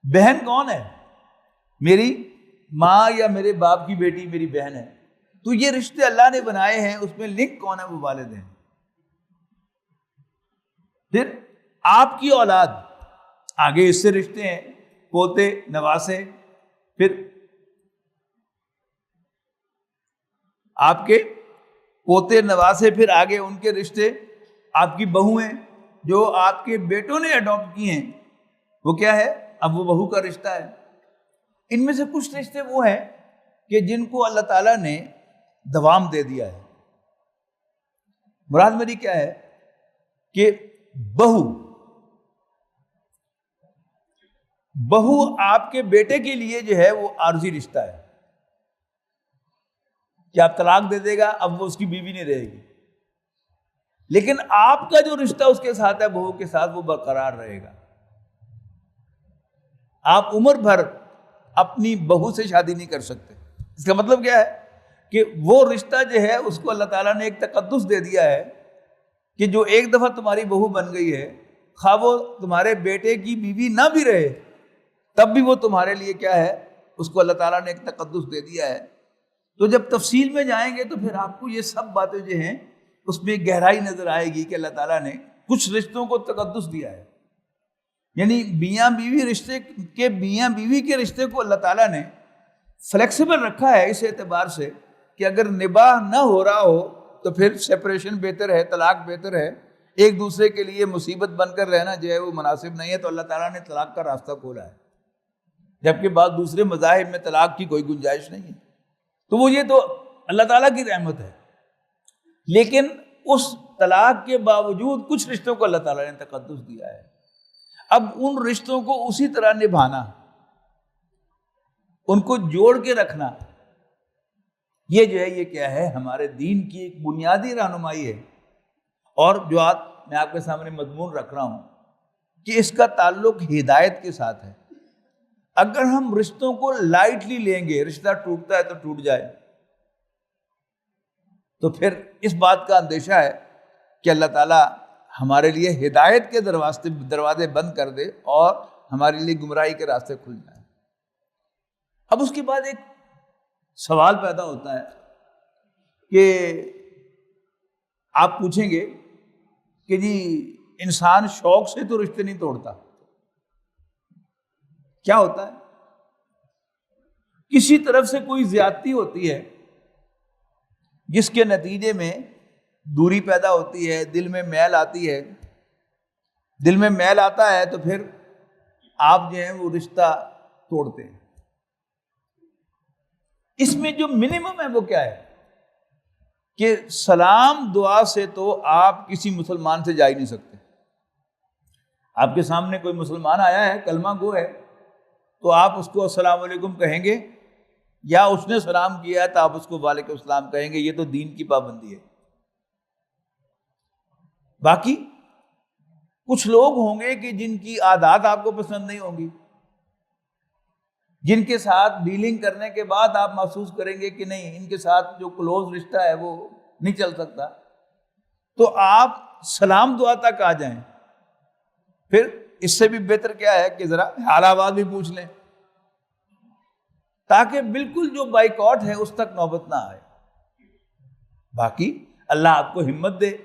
بہن کون ہے؟ میری ماں یا میرے باپ کی بیٹی میری بہن ہے۔ تو یہ رشتے اللہ نے بنائے ہیں، اس میں لنک کون ہے؟ وہ والدین۔ پھر آپ کی اولاد، آگے اس سے رشتے ہیں، پوتے، نواسے، پھر آپ کے پوتے، نواسے، پھر آگے ان کے رشتے، آپ کی بہویں جو آپ کے بیٹوں نے اڈاپٹ کی ہیں، وہ کیا ہے؟ اب وہ بہو کا رشتہ ہے۔ ان میں سے کچھ رشتے وہ ہیں کہ جن کو اللہ تعالیٰ نے دوام دے دیا ہے۔ مراد میری کیا ہے کہ بہو آپ کے بیٹے کے لیے جو ہے وہ عارضی رشتہ ہے کہ آپ طلاق دے دے گا، اب وہ اس کی بیوی نہیں رہے گی، لیکن آپ کا جو رشتہ اس کے ساتھ ہے، بہو کے ساتھ، وہ برقرار رہے گا۔ آپ عمر بھر اپنی بہو سے شادی نہیں کر سکتے۔ اس کا مطلب کیا ہے کہ وہ رشتہ جو ہے اس کو اللہ تعالیٰ نے ایک تقدس دے دیا ہے کہ جو ایک دفعہ تمہاری بہو بن گئی ہے، خواہ وہ تمہارے بیٹے کی بیوی نہ بھی رہے تب بھی وہ تمہارے لیے کیا ہے، اس کو اللہ تعالیٰ نے ایک تقدس دے دیا ہے۔ تو جب تفصیل میں جائیں گے تو پھر آپ کو یہ سب باتیں جو ہیں اس میں گہرائی نظر آئے گی کہ اللہ تعالیٰ نے کچھ رشتوں کو تقدس دیا ہے۔ یعنی میاں بیوی رشتے کے، میاں بیوی کے رشتے کو اللہ تعالیٰ نے فلیکسیبل رکھا ہے اس اعتبار سے کہ اگر نباہ نہ ہو رہا ہو تو پھر سیپریشن بہتر ہے، طلاق بہتر ہے، ایک دوسرے کے لیے مصیبت بن کر رہنا جو ہے وہ مناسب نہیں ہے، تو اللہ تعالیٰ نے طلاق کا راستہ کھولا ہے، جبکہ بعض دوسرے مذاہب میں طلاق کی کوئی گنجائش نہیں ہے۔ تو وہ یہ تو اللہ تعالیٰ کی رحمت ہے، لیکن اس طلاق کے باوجود کچھ رشتوں کو اللہ تعالیٰ نے تقدس دیا ہے۔ اب ان رشتوں کو اسی طرح نبھانا، ان کو جوڑ کے رکھنا، یہ جو ہے یہ کیا ہے، ہمارے دین کی ایک بنیادی رہنمائی ہے۔ اور جو آج میں آپ کے سامنے مضمون رکھ رہا ہوں کہ اس کا تعلق ہدایت کے ساتھ ہے۔ اگر ہم رشتوں کو لائٹلی لیں گے، رشتہ ٹوٹتا ہے تو ٹوٹ جائے، تو پھر اس بات کا اندیشہ ہے کہ اللہ تعالیٰ ہمارے لیے ہدایت کے دروازے بند کر دے اور ہمارے لیے گمراہی کے راستے کھل جائیں۔ اب اس کے بعد ایک سوال پیدا ہوتا ہے کہ آپ پوچھیں گے کہ جی انسان شوق سے تو رشتے نہیں توڑتا، کیا ہوتا ہے؟ کسی طرف سے کوئی زیادتی ہوتی ہے جس کے نتیجے میں دوری پیدا ہوتی ہے، دل میں میل آتی ہے۔ دل میں میل آتا ہے تو پھر آپ جو ہیں وہ رشتہ توڑتے ہیں۔ اس میں جو منیمم ہے وہ کیا ہے کہ سلام دعا سے تو آپ کسی مسلمان سے جا ہی نہیں سکتے۔ آپ کے سامنے کوئی مسلمان آیا ہے، کلمہ گو ہے، تو آپ اس کو السلام علیکم کہیں گے، یا اس نے سلام کیا ہے تو آپ اس کو وعلیکم السلام کہیں گے۔ یہ تو دین کی پابندی ہے۔ باقی کچھ لوگ ہوں گے کہ جن کی عادات آپ کو پسند نہیں ہوں گی، جن کے ساتھ ڈیلنگ کرنے کے بعد آپ محسوس کریں گے کہ نہیں، ان کے ساتھ جو کلوز رشتہ ہے وہ نہیں چل سکتا، تو آپ سلام دعا تک آ جائیں۔ پھر اس سے بھی بہتر کیا ہے کہ ذرا حال احوال بھی پوچھ لیں، تاکہ بالکل جو بائیکاٹ ہے اس تک نوبت نہ آئے۔ باقی اللہ آپ کو ہمت دے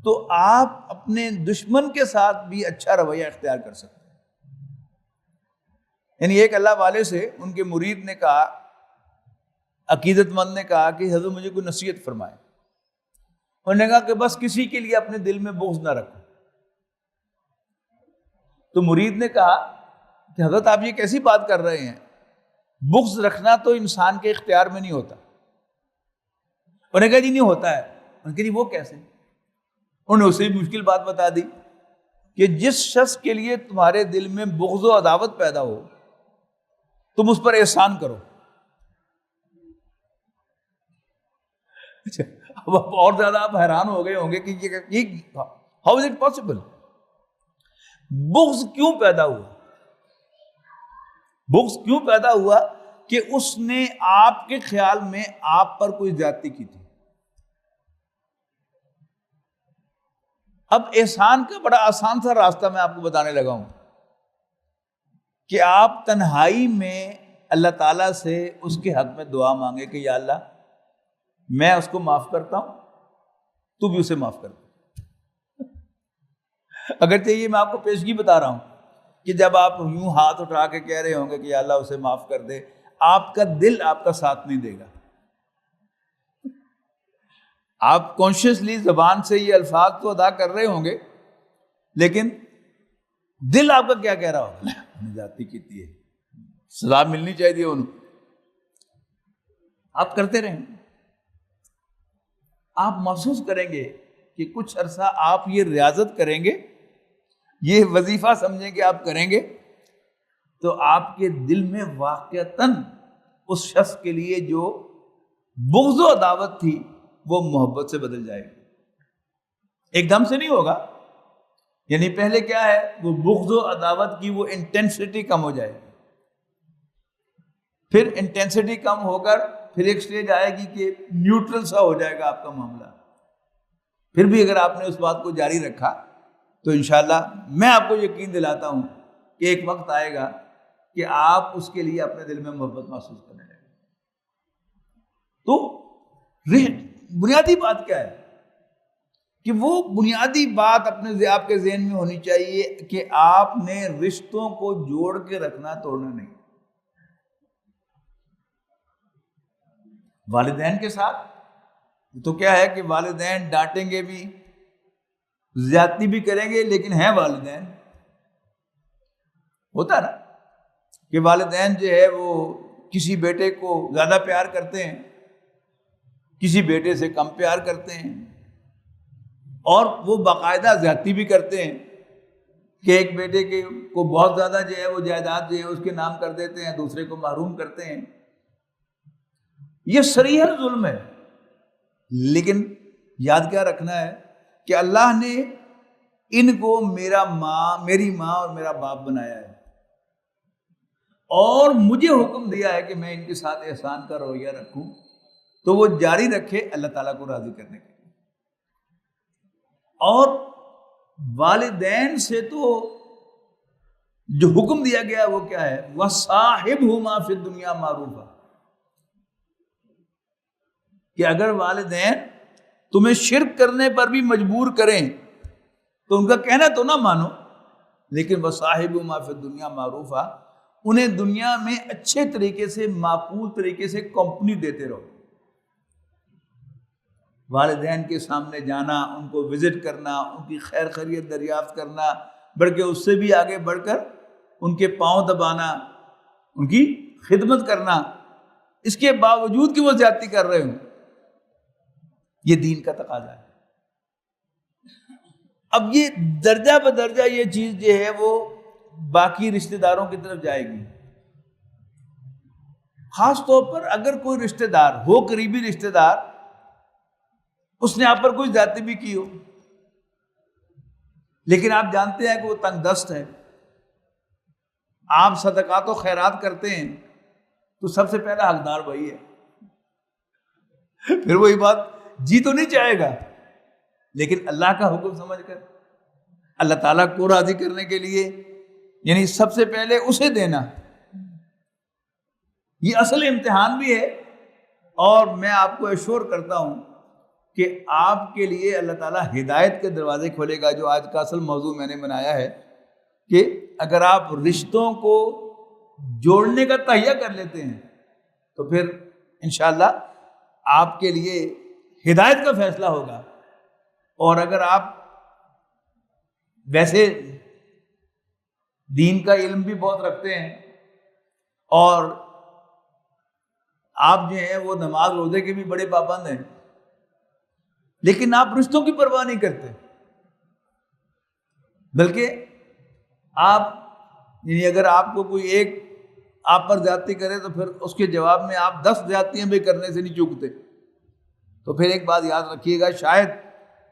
تو آپ اپنے دشمن کے ساتھ بھی اچھا رویہ اختیار کر سکتے ہیں۔ یعنی ایک اللہ والے سے ان کے مرید نے کہا، عقیدت مند نے کہا کہ حضرت مجھے کوئی نصیحت فرمائے۔ انہوں نے کہا کہ بس کسی کے لیے اپنے دل میں بغض نہ رکھو۔ تو مرید نے کہا کہ حضرت آپ یہ کیسی بات کر رہے ہیں، بغض رکھنا تو انسان کے اختیار میں نہیں ہوتا۔ انہوں نے کہا جی نہیں ہوتا ہے۔ انہوں نے کہا جی وہ کیسے؟ انہوں نے اسے مشکل بات بتا دی کہ جس شخص کے لیے تمہارے دل میں بغض و عداوت پیدا ہو، تم اس پر احسان کرو۔ اب اور زیادہ آپ حیران ہو گئے ہوں گے کہ یہ ہاؤ از اٹ پاسبل؟ بغض کیوں پیدا ہوا؟ بغض کیوں پیدا ہوا کہ اس نے آپ کے خیال میں آپ پر کوئی زیادتی کی تھی۔ اب احسان کا بڑا آسان سا راستہ میں آپ کو بتانے لگا ہوں کہ آپ تنہائی میں اللہ تعالیٰ سے اس کے حق میں دعا مانگے کہ یا اللہ میں اس کو معاف کرتا ہوں، تو بھی اسے معاف کر دے۔ اگرچہ یہ میں آپ کو پیشگی بتا رہا ہوں کہ جب آپ یوں ہاتھ اٹھا کے کہہ رہے ہوں گے کہ یا اللہ اسے معاف کر دے، آپ کا دل آپ کا ساتھ نہیں دے گا۔ آپ کانشیسلی زبان سے یہ الفاظ تو ادا کر رہے ہوں گے، لیکن دل آپ کا کیا کہہ رہا ہوگا؟ جاتی کیتی ہے، سزا ملنی چاہیے انہوں۔ آپ کرتے رہیں، آپ محسوس کریں گے کہ کچھ عرصہ آپ یہ ریاضت کریں گے، یہ وظیفہ سمجھیں کہ آپ کریں گے، تو آپ کے دل میں واقعتاً اس شخص کے لیے جو بغض و عداوت تھی وہ محبت سے بدل جائے گی۔ ایک دم سے نہیں ہوگا، یعنی پہلے کیا ہے، وہ بغض و عداوت کی وہ انٹینسٹی کم ہو جائے گی، پھر انٹینسٹی کم ہو کر پھر ایک سٹیج آئے گی کہ نیوٹرل سا ہو جائے گا آپ کا معاملہ۔ پھر بھی اگر آپ نے اس بات کو جاری رکھا تو انشاءاللہ میں آپ کو یقین دلاتا ہوں کہ ایک وقت آئے گا کہ آپ اس کے لیے اپنے دل میں محبت محسوس کرنے لگیں۔ تو بنیادی بات کیا ہے کہ وہ بنیادی بات آپ کے ذہن میں ہونی چاہیے کہ آپ نے رشتوں کو جوڑ کے رکھنا، توڑنا نہیں۔ والدین کے ساتھ تو کیا ہے کہ والدین ڈانٹیں گے بھی، زیادتی بھی کریں گے لیکن ہیں والدین. ہوتا نا کہ والدین جو ہے وہ کسی بیٹے کو زیادہ پیار کرتے ہیں, کسی بیٹے سے کم پیار کرتے ہیں, اور وہ باقاعدہ زیادتی بھی کرتے ہیں کہ ایک بیٹے کو بہت زیادہ جو ہے وہ جائیداد جو ہے اس کے نام کر دیتے ہیں, دوسرے کو محروم کرتے ہیں. یہ صریحاً ظلم ہے. لیکن یاد کیا رکھنا ہے کہ اللہ نے ان کو میری ماں اور میرا باپ بنایا ہے, اور مجھے حکم دیا ہے کہ میں ان کے ساتھ احسان کا رویہ رکھوں, تو وہ جاری رکھے اللہ تعالیٰ کو راضی کرنے کے لیے. اور والدین سے تو جو حکم دیا گیا وہ کیا ہے, وَصَاحِبْهُمَا فِي الدُّنْيَا مَعْرُوفًا, کہ اگر والدین تمہیں شرک کرنے پر بھی مجبور کریں تو ان کا کہنا تو نہ مانو, لیکن وَصَاحِبْهُمَا فِي الدُّنْيَا مَعْرُوفًا, انہیں دنیا میں اچھے طریقے سے, معقول طریقے سے کمپنی دیتے رہو. والدین کے سامنے جانا, ان کو وزٹ کرنا, ان کی خیر خیریت دریافت کرنا, بلکہ اس سے بھی آگے بڑھ کر ان کے پاؤں دبانا, ان کی خدمت کرنا, اس کے باوجود کہ وہ زیادتی کر رہے ہوں, یہ دین کا تقاضا ہے. اب یہ درجہ بدرجہ یہ چیز جو ہے وہ باقی رشتہ داروں کی طرف جائے گی. خاص طور پر اگر کوئی رشتہ دار ہو, قریبی رشتہ دار, اس نے آپ پر کوئی زیادتی بھی کی ہو, لیکن آپ جانتے ہیں کہ وہ تنگ دست ہے, آپ صدقات و خیرات کرتے ہیں, تو سب سے پہلا حقدار وہی ہے. پھر وہی بات, جی تو نہیں چاہے گا, لیکن اللہ کا حکم سمجھ کر, اللہ تعالیٰ کو راضی کرنے کے لیے, یعنی سب سے پہلے اسے دینا, یہ اصل امتحان بھی ہے. اور میں آپ کو ایشور کرتا ہوں کہ آپ کے لیے اللہ تعالیٰ ہدایت کے دروازے کھولے گا, جو آج کا اصل موضوع میں نے بنایا ہے, کہ اگر آپ رشتوں کو جوڑنے کا تہیہ کر لیتے ہیں تو پھر انشاءاللہ آپ کے لیے ہدایت کا فیصلہ ہوگا. اور اگر آپ ویسے دین کا علم بھی بہت رکھتے ہیں اور آپ جو ہیں وہ نماز روزے کے بھی بڑے پابند ہیں, لیکن آپ رشتوں کی پرواہ نہیں کرتے, بلکہ آپ یعنی اگر آپ کو کوئی ایک آپ پر زیادتی کرے تو پھر اس کے جواب میں آپ 10 زیادتیاں بھی کرنے سے نہیں چوکتے. تو پھر ایک بات یاد رکھیے گا, شاید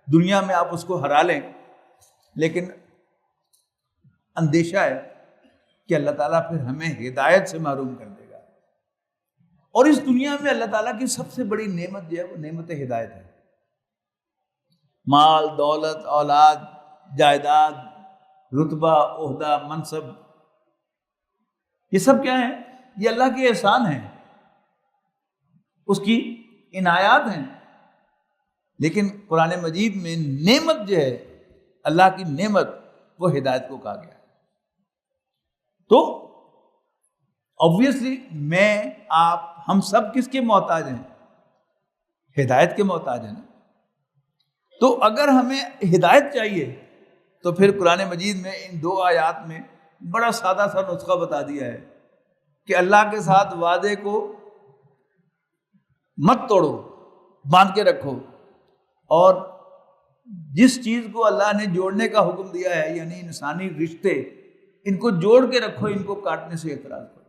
دنیا میں آپ اس کو ہرا لیں, لیکن اندیشہ ہے کہ اللہ تعالیٰ پھر ہمیں ہدایت سے محروم کر دے گا. اور اس دنیا میں اللہ تعالیٰ کی سب سے بڑی نعمت جو ہے وہ نعمت ہدایت ہے. مال, دولت, اولاد, جائیداد, رتبہ, عہدہ, منصب, یہ سب کیا ہے؟ یہ اللہ کے احسان ہیں, اس کی عنایات ہیں. لیکن قرآن مجید میں نعمت جو ہے, اللہ کی نعمت, وہ ہدایت کو کہا گیا. تو obviously میں, آپ, ہم سب کس کے محتاج ہیں؟ ہدایت کے محتاج ہیں نا. تو اگر ہمیں ہدایت چاہیے تو پھر قرآن مجید میں ان 2 آیات میں بڑا سادہ سا نسخہ بتا دیا ہے کہ اللہ کے ساتھ وعدے کو مت توڑو, باندھ کے رکھو, اور جس چیز کو اللہ نے جوڑنے کا حکم دیا ہے, یعنی انسانی رشتے, ان کو جوڑ کے رکھو, ان کو کاٹنے سے اعتراض کرو.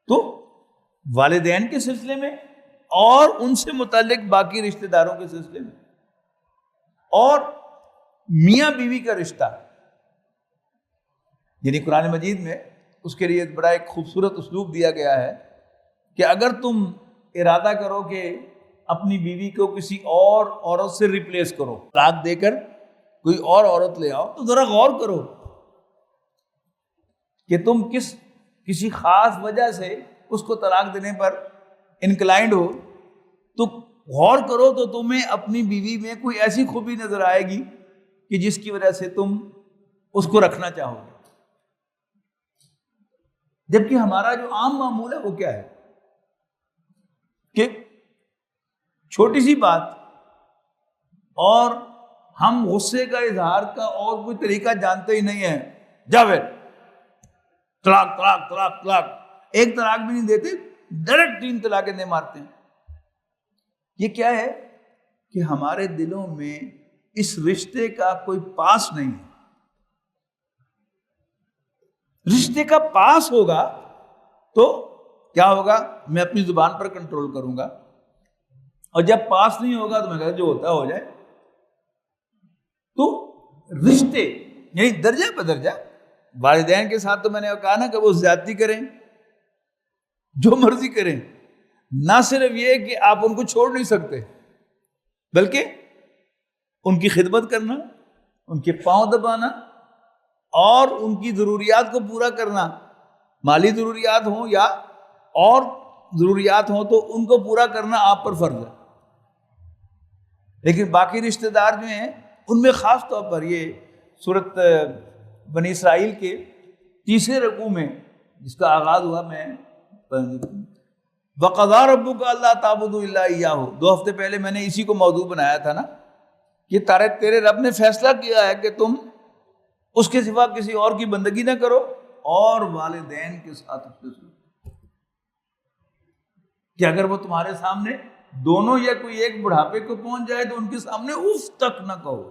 تو والدین کے سلسلے میں اور ان سے متعلق باقی رشتہ داروں کے سلسلے میں, اور میاں بیوی کا رشتہ, یعنی قرآن مجید میں اس کے لیے بڑا ایک خوبصورت اسلوب دیا گیا ہے کہ اگر تم ارادہ کرو کہ اپنی بیوی کو کسی اور عورت سے ریپلیس کرو, طلاق دے کر کوئی اور عورت لے آؤ, تو ذرا غور کرو کہ تم کسی خاص وجہ سے اس کو طلاق دینے پر انکلائنڈ ہو, تو غور کرو تو تمہیں اپنی بیوی میں کوئی ایسی خوبی نظر آئے گی کہ جس کی وجہ سے تم اس کو رکھنا چاہو گے. جبکہ ہمارا جو عام معمول ہے وہ کیا ہے کہ چھوٹی سی بات اور ہم غصے کا اظہار کا اور کوئی طریقہ جانتے ہی نہیں ہیں. جاوید طلاق طلاق طلاق طلاق، ایک طلاق بھی نہیں دیتے، ڈائریکٹ 3 طلاقیں دے مارتے ہیں. یہ کیا ہے کہ ہمارے دلوں میں اس رشتے کا کوئی پاس نہیں ہے. رشتے کا پاس ہوگا تو کیا ہوگا؟ میں اپنی زبان پر کنٹرول کروں گا، اور جب پاس نہیں ہوگا تو میں کہتا جو ہوتا ہو جائے. تو رشتے یعنی درجہ بدرجہ. والدین کے ساتھ تو میں نے کہا نا کہ وہ زیادتی کریں، جو مرضی کریں، نہ صرف یہ کہ آپ ان کو چھوڑ نہیں سکتے، بلکہ ان کی خدمت کرنا، ان کے پاؤں دبانا اور ان کی ضروریات کو پورا کرنا، مالی ضروریات ہوں یا اور ضروریات ہوں تو ان کو پورا کرنا آپ پر فرض ہے. لیکن باقی رشتہ دار جو ہیں ان میں خاص طور پر یہ سورۃ بنی اسرائیل کے 3 رکوع میں جس کا آغاز ہوا، میں وَقَضَىٰ رَبُّكَ أَلَّا تَعْبُدُوا إِلَّا إِيَّاهُ، 2 ہفتے پہلے میں نے اسی کو موضوع بنایا تھا نا کہ تیرے رب نے فیصلہ کیا ہے کہ تم اس کے سوا کسی اور کی بندگی نہ کرو اور والدین کے ساتھ کہ اگر وہ تمہارے سامنے دونوں یا کوئی ایک بڑھاپے کو پہنچ جائے تو ان کے سامنے اف تک نہ کہو.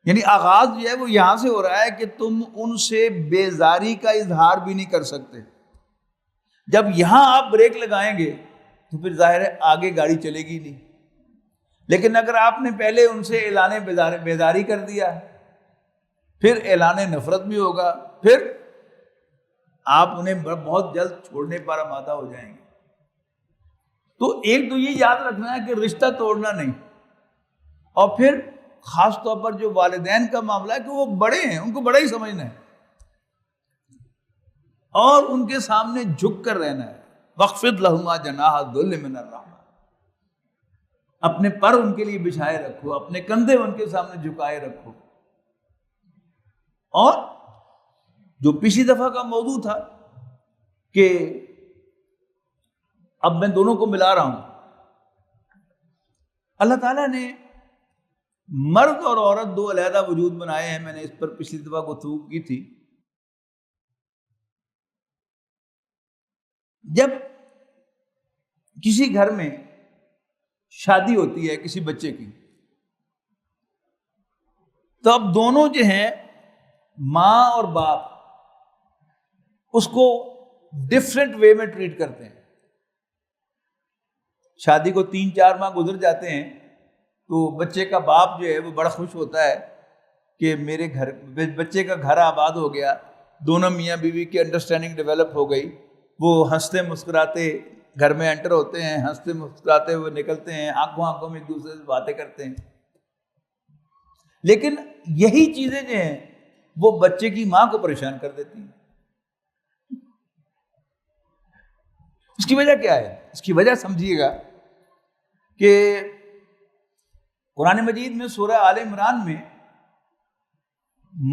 یعنی آغاز جو ہے وہ یہاں سے ہو رہا ہے کہ تم ان سے بیزاری کا اظہار بھی نہیں کر سکتے. جب یہاں آپ بریک لگائیں گے تو پھر ظاہر ہے آگے گاڑی چلے گی نہیں. لیکن اگر آپ نے پہلے ان سے اعلان بیزاری کر دیا، پھر اعلان نفرت بھی ہوگا، پھر آپ انہیں بہت جلد چھوڑنے پر آمادہ ہو جائیں گے. تو ایک تو یہ یاد رکھنا ہے کہ رشتہ توڑنا نہیں، اور پھر خاص طور پر جو والدین کا معاملہ ہے کہ وہ بڑے ہیں، ان کو بڑا ہی سمجھنا ہے اور ان کے سامنے جھک کر رہنا ہے. وَاخْفِضْ لَهُمَا جَنَاحَ الذُّلِّ مِنَ الرَّحْمَةِ، اپنے پر ان کے لیے بچھائے رکھو، اپنے کندھے ان کے سامنے جھکائے رکھو. اور جو پچھلی دفعہ کا موضوع تھا کہ اب میں دونوں کو ملا رہا ہوں، اللہ تعالیٰ نے مرد اور عورت 2 علیحدہ وجود بنائے ہیں. میں نے اس پر پچھلی دفعہ گفتگو کی تھی. جب کسی گھر میں شادی ہوتی ہے کسی بچے کی، تو اب دونوں جو ہیں ماں اور باپ اس کو ڈفرینٹ وے میں ٹریٹ کرتے ہیں. شادی کو 3-4 ماہ گزر جاتے ہیں تو بچے کا باپ جو ہے وہ بڑا خوش ہوتا ہے کہ میرے بچے کا گھر آباد ہو گیا، دونوں میاں بیوی کی انڈرسٹینڈنگ ڈیولپ ہو گئی. وہ ہنستے مسکراتے گھر میں انٹر ہوتے ہیں، ہنستے مسکراتے ہوئے نکلتے ہیں، آنکھوں میں ایک دوسرے سے باتیں کرتے ہیں. لیکن یہی چیزیں جو ہیں وہ بچے کی ماں کو پریشان کر دیتی ہیں. اس کی وجہ کیا ہے؟ اس کی وجہ سمجھیے گا کہ قرآن مجید میں سورہ آل عمران میں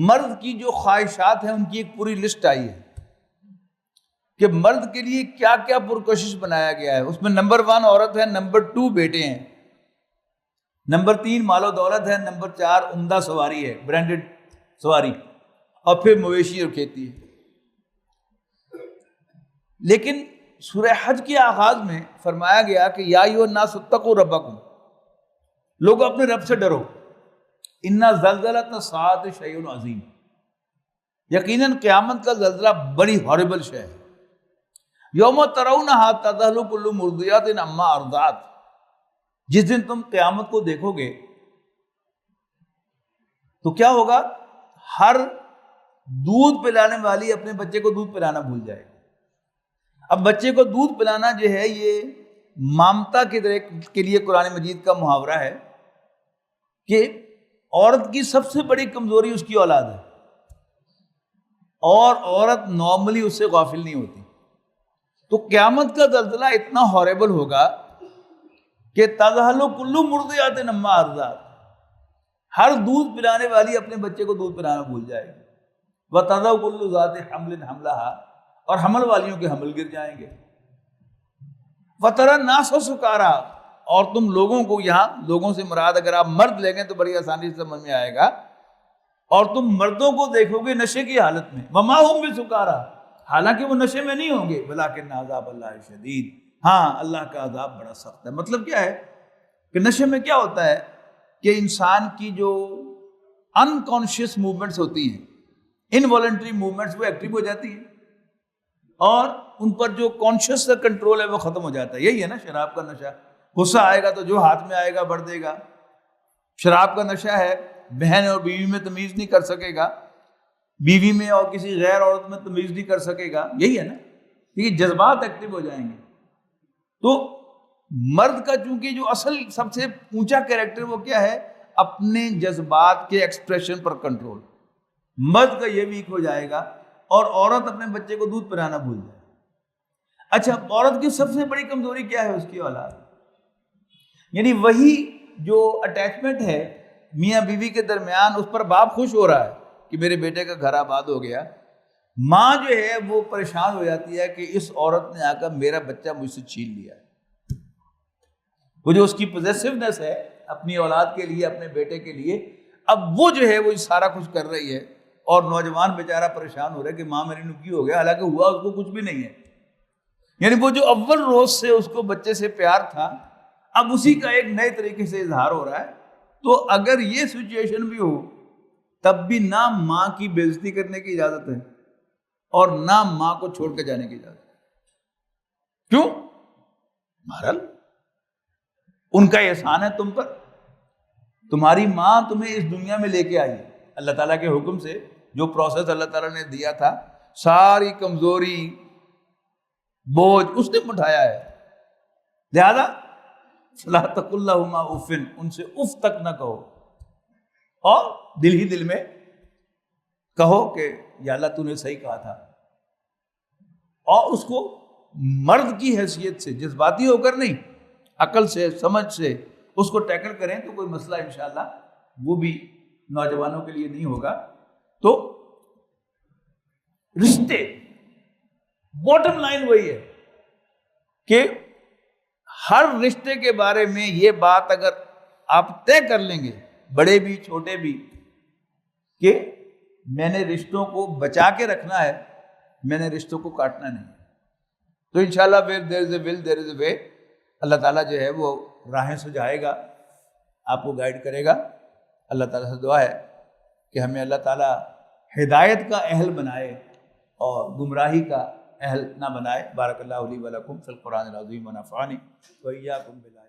مرد کی جو خواہشات ہیں ان کی ایک پوری لسٹ آئی ہے کہ مرد کے لیے کیا کیا پرکشش بنایا گیا ہے. اس میں نمبر 1 عورت ہے، نمبر 2 بیٹے ہیں، نمبر 3 مال و دولت ہے، نمبر 4 عمدہ سواری ہے، برانڈڈ سواری، اور پھر مویشی اور کھیتی ہے. لیکن سورہ حج کے آغاز میں فرمایا گیا کہ یا ایھا الناس اتقوا ربکم، لوگ اپنے رب سے ڈرو. ان زلزلۃ الساعۃ شیء عظیم، یقیناً قیامت کا زلزلہ بڑی ہاربل شے ہے. یوم ترونھا تذہل کل مرضعۃ عما ارضعت، جس دن تم قیامت کو دیکھو گے تو کیا ہوگا؟ ہر دودھ پلانے والی اپنے بچے کو دودھ پلانا بھول جائے گی. اب بچے کو دودھ پلانا جو ہے یہ مامتا کے لیے قرآن مجید کا محاورہ ہے کہ عورت کی سب سے بڑی کمزوری اس کی اولاد ہے، اور عورت نارملی اس سے غافل نہیں ہوتی. تو قیامت کا زلزلہ اتنا ہاربل ہوگا کہ تذہل کل مرضعۃ عما ارضعت، ہر دودھ پلانے والی اپنے بچے کو دودھ پلانا بھول جائے گی. وتضع کل ذات حمل حملها، اور حمل والیوں کے حمل گر جائیں گے. وتری الناس سکارا، اور تم لوگوں کو، یہاں لوگوں سے مراد اگر آپ مرد لیں گے تو بڑی آسانی سے سمجھ میں آئے گا، اور تم مردوں کو دیکھو گے نشے کی حالت میں، وما ہم بسکارا، حالانکہ وہ نشے میں نہیں ہوں گے، ولکن عذاب اللہ شدید، ہاں اللہ کا عذاب بڑا سخت ہے۔ مطلب کیا ہے کہ نشے میں کیا ہوتا ہے کہ انسان کی جو انکانشیس موومنٹس ہوتی ہیں، انوالنٹری موومنٹس، وہ ایکٹیو ہو جاتی ہیں، اور ان پر جو کانشیس کنٹرول ہے وہ ختم ہو جاتا ہے۔ یہی ہے نا شراب کا نشہ، غصہ آئے گا تو جو ہاتھ میں آئے گا بڑھ دے گا۔ شراب کا نشہ ہے، بہن اور بیوی میں تمیز نہیں کر سکے گا، بیوی میں اور کسی غیر عورت میں تمیز نہیں کر سکے گا، یہی ہے نا، یہ جذبات ایکٹیو ہو جائیں گے۔ تو مرد کا چونکہ جو اصل سب سے اونچا کیریکٹر وہ کیا ہے، اپنے جذبات کے ایکسپریشن پر کنٹرول، مرد کا یہ ویک ہو جائے گا، اور عورت اپنے بچے کو دودھ پلانا بھول جائے۔ اچھا، عورت کی سب سے بڑی کمزوری کیا ہے؟ اس کی اولاد، یعنی وہی جو اٹیچمنٹ ہے میاں بیوی کے درمیان، اس پر باپ خوش ہو رہا ہے کہ میرے بیٹے کا گھر آباد ہو گیا، ماں جو ہے وہ پریشان ہو جاتی ہے کہ اس عورت نے آ کر میرا بچہ مجھ سے چھین لیا۔ وہ جو اس کی پوزیسونیس ہے اپنی اولاد کے لیے، اپنے بیٹے کے لیے، اب وہ جو ہے وہ سارا کچھ کر رہی ہے، اور نوجوان بیچارہ پریشان ہو رہا ہے کہ ماں میری نکی ہو گیا، حالانکہ ہوا اس کو کچھ بھی نہیں ہے۔ یعنی وہ جو اول روز سے اس کو بچے سے پیار تھا، اب اسی کا ایک نئے طریقے سے اظہار ہو رہا ہے۔ تو اگر یہ سچویشن بھی ہو تب بھی نہ ماں کی بے عزتی کرنے کی اجازت ہے اور نہ ماں کو چھوڑ کے جانے کی اجازت ہے۔ کیوں؟ بہرحال ان کا احسان ہے تم پر، تمہاری ماں تمہیں اس دنیا میں لے کے آئی، اللہ تعالیٰ کے حکم سے جو پروسیس اللہ تعالیٰ نے دیا تھا، ساری کمزوری بوجھ اس نے اٹھایا ہے، لہذا فلا تقل لہما اف، ان سے اف تک نہ کہو، اور دل ہی دل میں کہو کہ یا اللہ تو نے صحیح کہا تھا، اور اس کو مرد کی حیثیت سے، جذباتی ہو کر نہیں، عقل سے، سمجھ سے اس کو ٹیکل کریں تو کوئی مسئلہ انشاءاللہ وہ بھی نوجوانوں کے لیے نہیں ہوگا۔ تو رشتے، باٹم لائن وہی ہے کہ ہر رشتے کے بارے میں یہ بات اگر آپ طے کر لیں گے، بڑے بھی چھوٹے بھی، کہ میں نے رشتوں کو بچا کے رکھنا ہے، میں نے رشتوں کو کاٹنا نہیں، تو انشاءاللہ where there is a will there is a way، اللہ تعالیٰ جو ہے وہ راہیں سجھائے گا، آپ کو گائیڈ کرے گا۔ اللہ تعالیٰ سے دعا ہے کہ ہمیں اللہ تعالیٰ ہدایت کا اہل بنائے اور گمراہی کا اہل نہ بنائے۔ بارک اللہ لی و لکم فی القرآن العظیم و نفعنی و ایاکم بالآیات۔